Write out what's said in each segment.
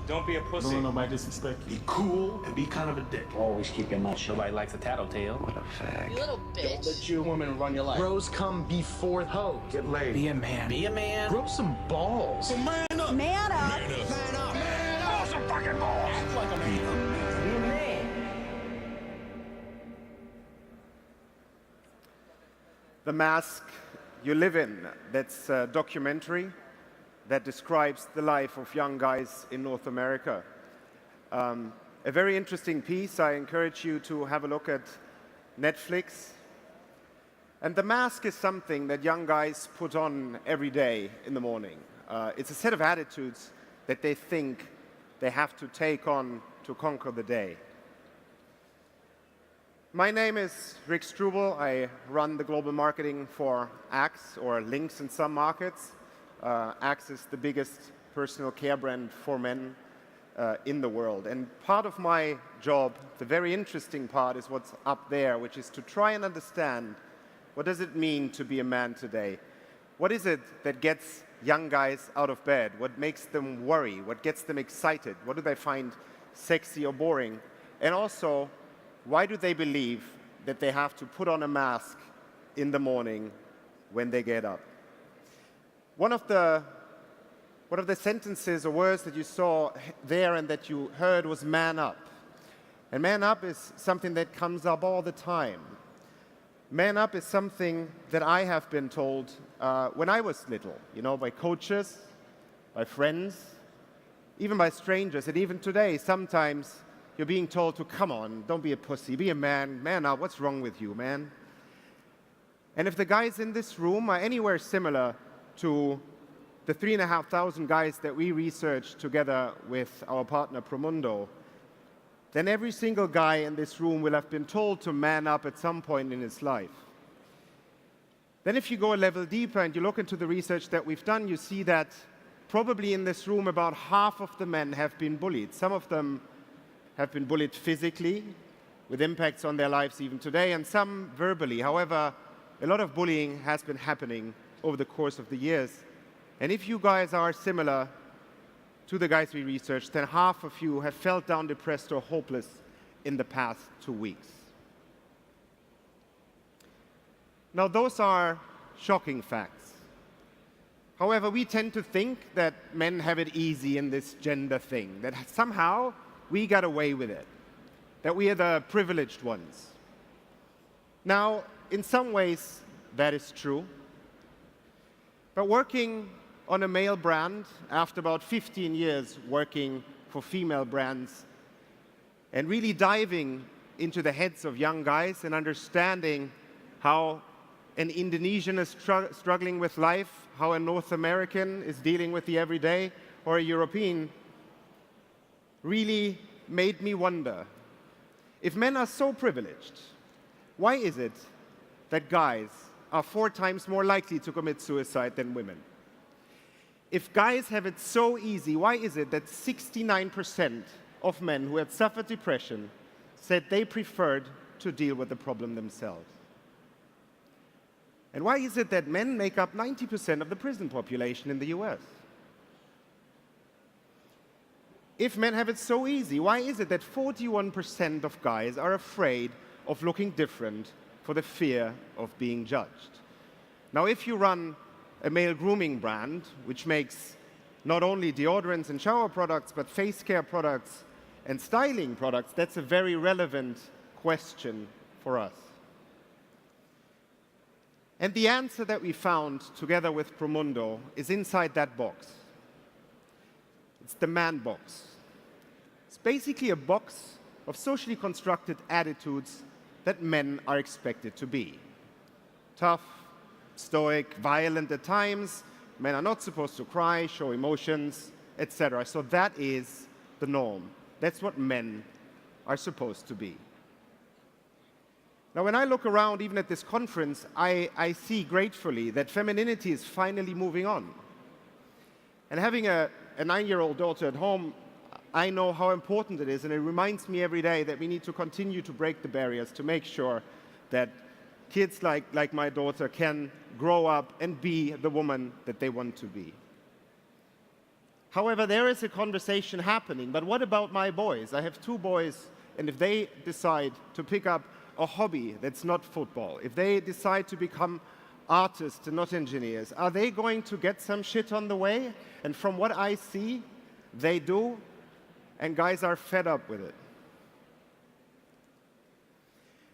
Don't be a pussy. Don't let nobody disrespect you. Be cool and be kind of a dick. Always keep your mouth shut. Nobody likes a tattletale. What a fag. You little Don't bitch. let your woman run your life. Bros come before hoes. Get laid. Be a man. Be a man. Grow some balls. So man up. Man up. Man up. Man up. Man up. Grow some fucking balls. Act like a man. Be a man. The Mask You Live In, that's a documentary that describes the life of young guys in North America. A very interesting piece. I encourage you to have a look at Netflix. And the mask is something that young guys put on every day in the morning. It's a set of attitudes that they think they have to take on to conquer the day. My name is Rik Strubel. I run the global marketing for Axe, or Lynx in some markets. Axe is the biggest personal care brand for men in the world. And part of my job, the very interesting part, is what's up there, which is to try and understand what does it mean to be a man today? What is it that gets young guys out of bed? What makes them worry? What gets them excited? What do they find sexy or boring? And also, why do they believe that they have to put on a mask in the morning when they get up? One of the sentences or words that you saw there and that you heard was man up. And man up is something that comes up all the time. Man up is something that I have been told when I was little, by coaches, by friends, even by strangers. And even today, sometimes you're being told to, come on, don't be a pussy, be a man, man up, what's wrong with you, man? And if the guys in this room are anywhere similar to the 3,500 guys that we researched together with our partner Promundo, then every single guy in this room will have been told to man up at some point in his life. Then if you go a level deeper and you look into the research that we've done, you see that probably in this room about half of the men have been bullied. Some of them have been bullied physically, with impacts on their lives even today, and some verbally. However, a lot of bullying has been happening over the course of the years. And if you guys are similar to the guys we researched, then half of you have felt down, depressed, or hopeless in the past 2 weeks. Now, those are shocking facts. However, we tend to think that men have it easy in this gender thing, that somehow we got away with it, that we are the privileged ones. Now, in some ways, that is true. But working on a male brand, after about 15 years working for female brands, and really diving into the heads of young guys and understanding how an Indonesian is struggling with life, how a North American is dealing with the everyday, or a European, really made me wonder, if men are so privileged, why is it that guys are 4 times more likely to commit suicide than women? If guys have it so easy, why is it that 69% of men who had suffered depression said they preferred to deal with the problem themselves? And why is it that men make up 90% of the prison population in the US? If men have it so easy, why is it that 41% of guys are afraid of looking different for the fear of being judged? Now, if you run a male grooming brand, which makes not only deodorants and shower products, but face care products and styling products, that's a very relevant question for us. And the answer that we found together with Promundo is inside that box. It's the man box. It's basically a box of socially constructed attitudes that men are expected to be. Tough, stoic, violent at times. Men are not supposed to cry, show emotions, etc. So that is the norm. That's what men are supposed to be. Now, when I look around, even at this conference, I see gratefully that femininity is finally moving on. And having a 9-year-old daughter at home, I know how important it is, and it reminds me every day that we need to continue to break the barriers to make sure that kids like my daughter can grow up and be the woman that they want to be. However, there is a conversation happening. But what about my boys? I have 2 boys, and if they decide to pick up a hobby that's not football, if they decide to become artists and not engineers, are they going to get some shit on the way? And from what I see, they do, and guys are fed up with it.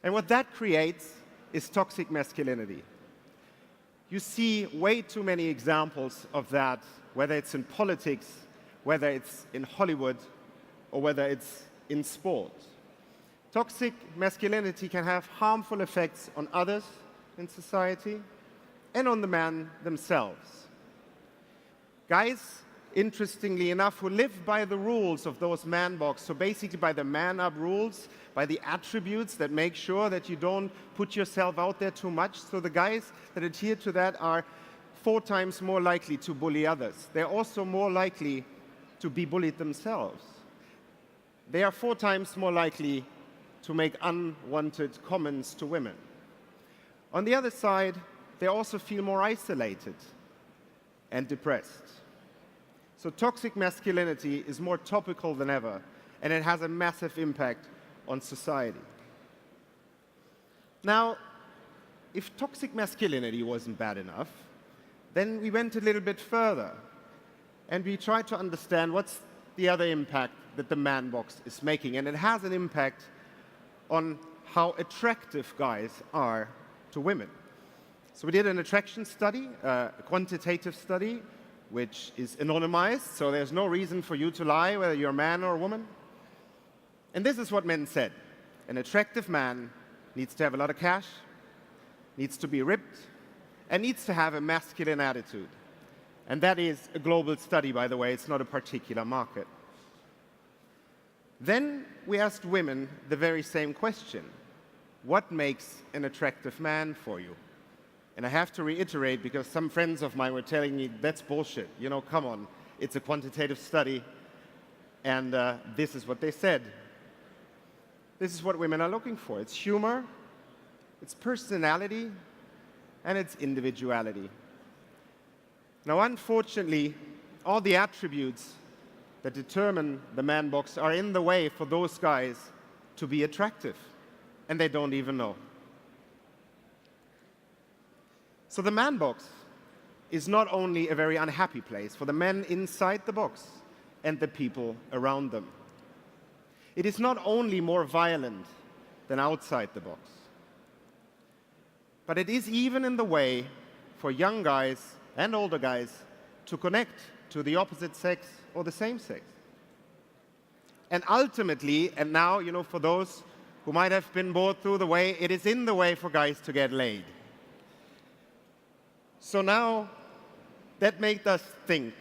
And what that creates is toxic masculinity. You see way too many examples of that, whether it's in politics, whether it's in Hollywood, or whether it's in sport. Toxic masculinity can have harmful effects on others in society and on the man themselves. Guys, interestingly enough, who live by the rules of those man box, so basically by the man-up rules, by the attributes that make sure that you don't put yourself out there too much. So the guys that adhere to that are 4 times more likely to bully others. They're also more likely to be bullied themselves. They are 4 times more likely to make unwanted comments to women. On the other side, they also feel more isolated and depressed. So toxic masculinity is more topical than ever, and it has a massive impact on society. Now, if toxic masculinity wasn't bad enough, then we went a little bit further, and we tried to understand what's the other impact that the man box is making, and it has an impact on how attractive guys are to women. So we did an attraction study, a quantitative study, which is anonymized, so there's no reason for you to lie whether you're a man or a woman. And this is what men said. An attractive man needs to have a lot of cash, needs to be ripped, and needs to have a masculine attitude. And that is a global study, by the way. It's not a particular market. Then we asked women the very same question. What makes an attractive man for you? And I have to reiterate, because some friends of mine were telling me, that's bullshit. You know, come on. It's a quantitative study. And this is what they said. This is what women are looking for. It's humor, it's personality, and it's individuality. Now, unfortunately, all the attributes that determine the man box are in the way for those guys to be attractive, and they don't even know. So the man box is not only a very unhappy place for the men inside the box and the people around them. It is not only more violent than outside the box, but it is even in the way for young guys and older guys to connect to the opposite sex or the same sex. And ultimately, and now, you know, for those who might have been bored through the way, it is in the way for guys to get laid. So now, that made us think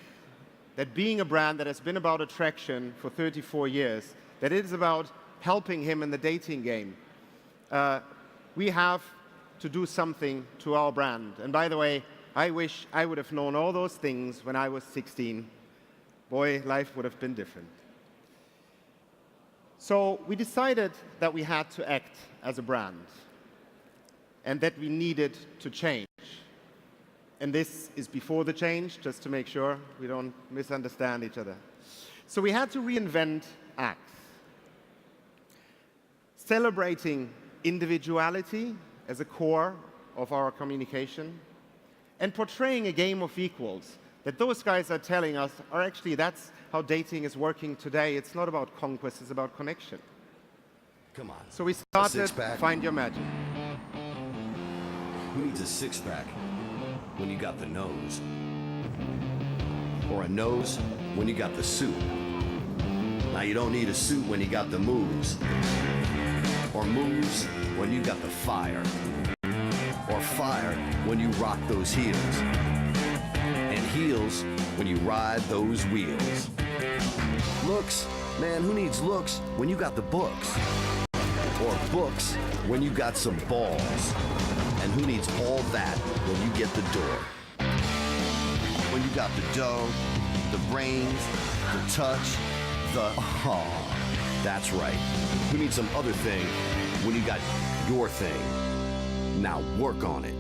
that being a brand that has been about attraction for 34 years, that it is about helping him in the dating game, we have to do something to our brand. And by the way, I wish I would have known all those things when I was 16. Boy, life would have been different. So we decided that we had to act as a brand and that we needed to change. And this is before the change, just to make sure we don't misunderstand each other. So we had to reinvent Axe, celebrating individuality as a core of our communication, and portraying a game of equals that those guys are telling us are actually, that's how dating is working today. It's not about conquest, it's about connection. Come on. So we started Six-pack. Find Your Magic. Who needs a six-pack when you got the nose? Or a nose when you got the suit? Now you don't need a suit when you got the moves. Or moves when you got the fire. Or fire when you rock those heels. And heels when you ride those wheels. Looks, man, who needs looks when you got the books? Or books when you got some balls. And who needs all that when you get the door? When you got the dough, the brains, the touch, the that's right. Who needs some other thing when you got your thing? Now work on it.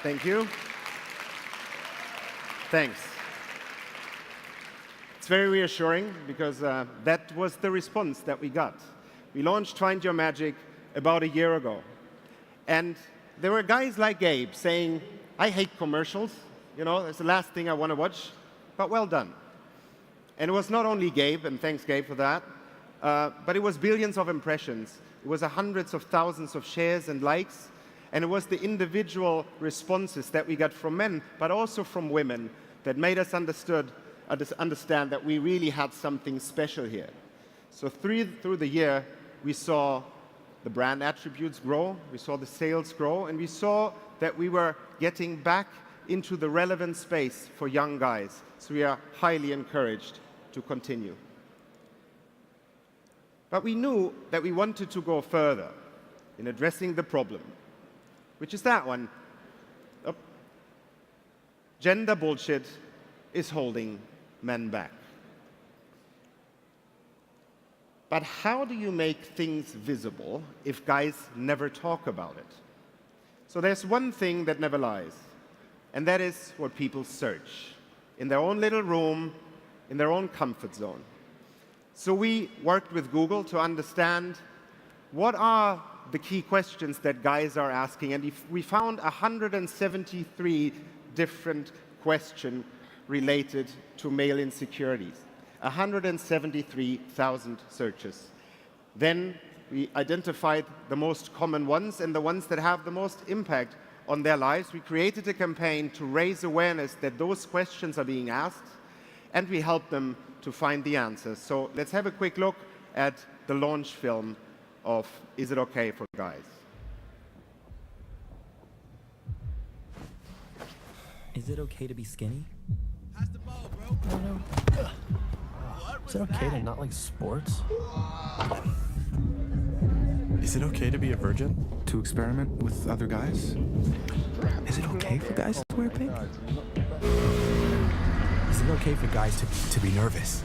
Thank you. Thanks. It's very reassuring because that was the response that we got. We launched Find Your Magic about a year ago. And there were guys like Gabe saying, I hate commercials. You know, that's the last thing I want to watch. But well done. And it was not only Gabe, and thanks Gabe for that, but it was billions of impressions. It was hundreds of thousands of shares and likes. And it was the individual responses that we got from men, but also from women, that made us understand that we really had something special here. So through the year, we saw the brand attributes grow, we saw the sales grow, and we saw that we were getting back into the relevant space for young guys. So we are highly encouraged to continue. But we knew that we wanted to go further in addressing the problem, which is that one. Oh. Gender bullshit is holding men back. But how do you make things visible if guys never talk about it? So there's one thing that never lies, and that is what people search in their own little room, in their own comfort zone. So we worked with Google to understand what are the key questions that guys are asking, and we found 173 different questions related to male insecurities. 173,000 searches. Then we identified the most common ones and the ones that have the most impact on their lives. We created a campaign to raise awareness that those questions are being asked, and we helped them to find the answers. So let's have a quick look at the launch film of Is It Okay for Guys? Is it okay to be skinny? Pass the ball, bro. Is it okay to not like sports? Is it okay to be a virgin? To experiment with other guys? Is it okay for guys to wear pink? Is it okay for guys to be nervous?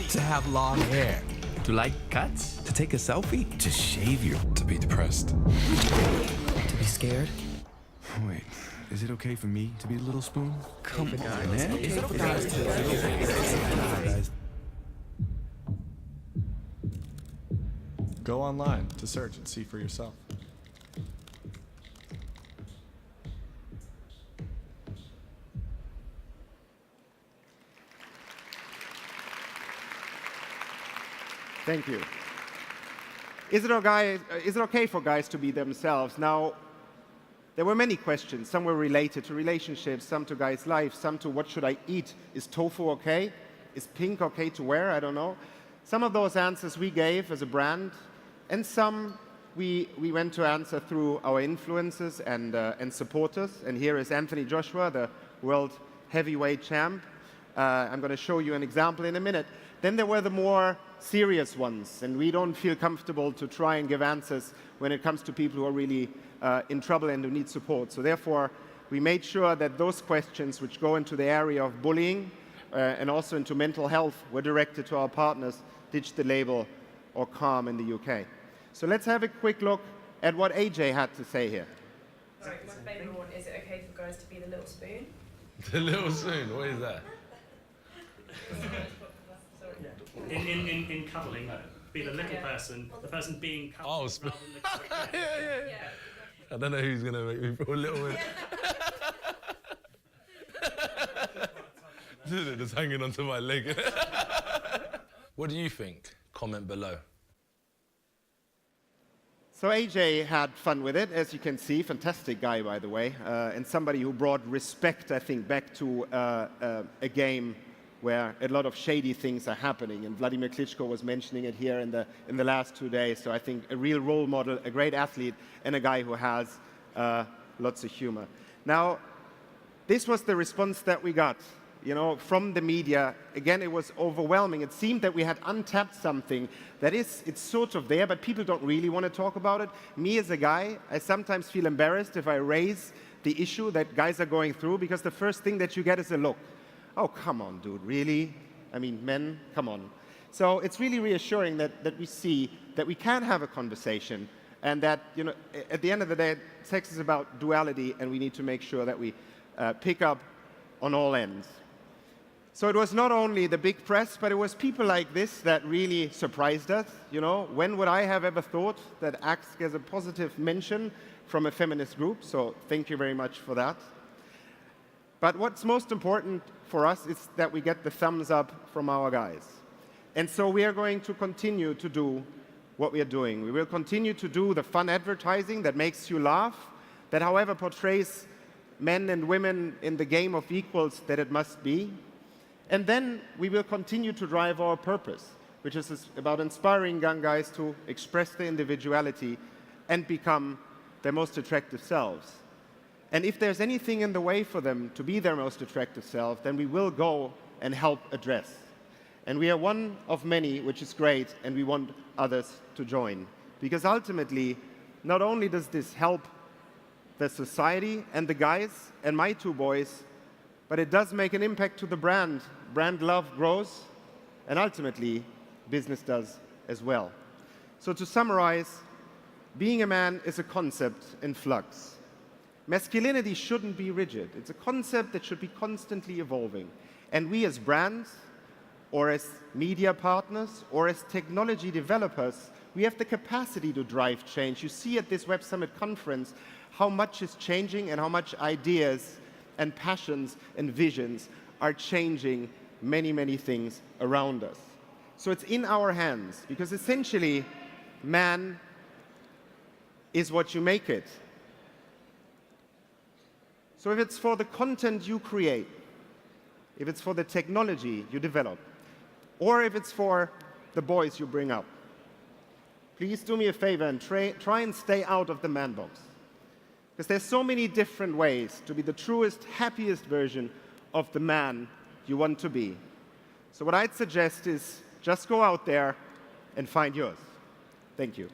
To have long hair? To like cuts? To take a selfie? To shave you? To be depressed? To be scared? Wait, is it okay for me to be a little spoon? Come on, man. Is it okay? Go online to search and see for yourself. Thank you. Is it okay for guys to be themselves? Now, there were many questions. Some were related to relationships, some to guys' life, some to what should I eat? Is tofu okay? Is pink okay to wear? I don't know. Some of those answers we gave as a brand, and some we went to answer through our influencers and supporters. And here is Anthony Joshua, the world heavyweight champ. I'm going to show you an example in a minute. Then there were the more serious ones, and we don't feel comfortable to try and give answers when it comes to people who are really in trouble and who need support. So therefore, we made sure that those questions which go into the area of bullying and also into mental health were directed to our partners, Digital Label or Calm in the UK. So let's have a quick look at what AJ had to say here. Sorry, my favourite one, is it okay for guys to be the little spoon? The little spoon, what is that? In cuddling, be the little person, the person being cuddled. Oh, rather than the yeah. I don't know who's going to make me feel a little bit. Just hanging onto my leg. What do you think? Comment below. So AJ had fun with it, as you can see. Fantastic guy, by the way, and somebody who brought respect, I think, back to a game where a lot of shady things are happening. And Vladimir Klitschko was mentioning it here in the last 2 days. So I think a real role model, a great athlete, and a guy who has lots of humor. Now, this was the response that we got, from the media. Again, it was overwhelming. It seemed that we had untapped something that it's sort of there, but people don't really want to talk about it. Me as a guy, I sometimes feel embarrassed if I raise the issue that guys are going through, because the first thing that you get is a look. Oh, come on, dude, really? I mean, men, come on. So it's really reassuring that we see that we can have a conversation And that, you know, at the end of the day, sex is about duality, and we need to make sure that we pick up on all ends. So it was not only the big press, but it was people like this that really surprised us. You know, when would I have ever thought that Axe gets a positive mention from a feminist group? So thank you very much for that. But what's most important for us is that we get the thumbs up from our guys. And so we are going to continue to do what we are doing. We will continue to do the fun advertising that makes you laugh, that however portrays men and women in the game of equals that it must be. And then we will continue to drive our purpose, which is about inspiring young guys to express their individuality and become their most attractive selves. And if there's anything in the way for them to be their most attractive self, then we will go and help address. And we are one of many, which is great, and we want others to join. Because ultimately, not only does this help the society and the guys and my two boys, but it does make an impact to the brand. Brand love grows, and ultimately, business does as well. So to summarize, being a man is a concept in flux. Masculinity shouldn't be rigid. It's a concept that should be constantly evolving. And we as brands, or as media partners, or as technology developers, we have the capacity to drive change. You see at this Web Summit conference how much is changing and how much ideas and passions and visions are changing many, many things around us. So it's in our hands, because essentially, man is what you make it. So if it's for the content you create, if it's for the technology you develop, or if it's for the boys you bring up, please do me a favor and try and stay out of the man box. Because there's so many different ways to be the truest, happiest version of the man you want to be. So what I'd suggest is just go out there and find yours. Thank you.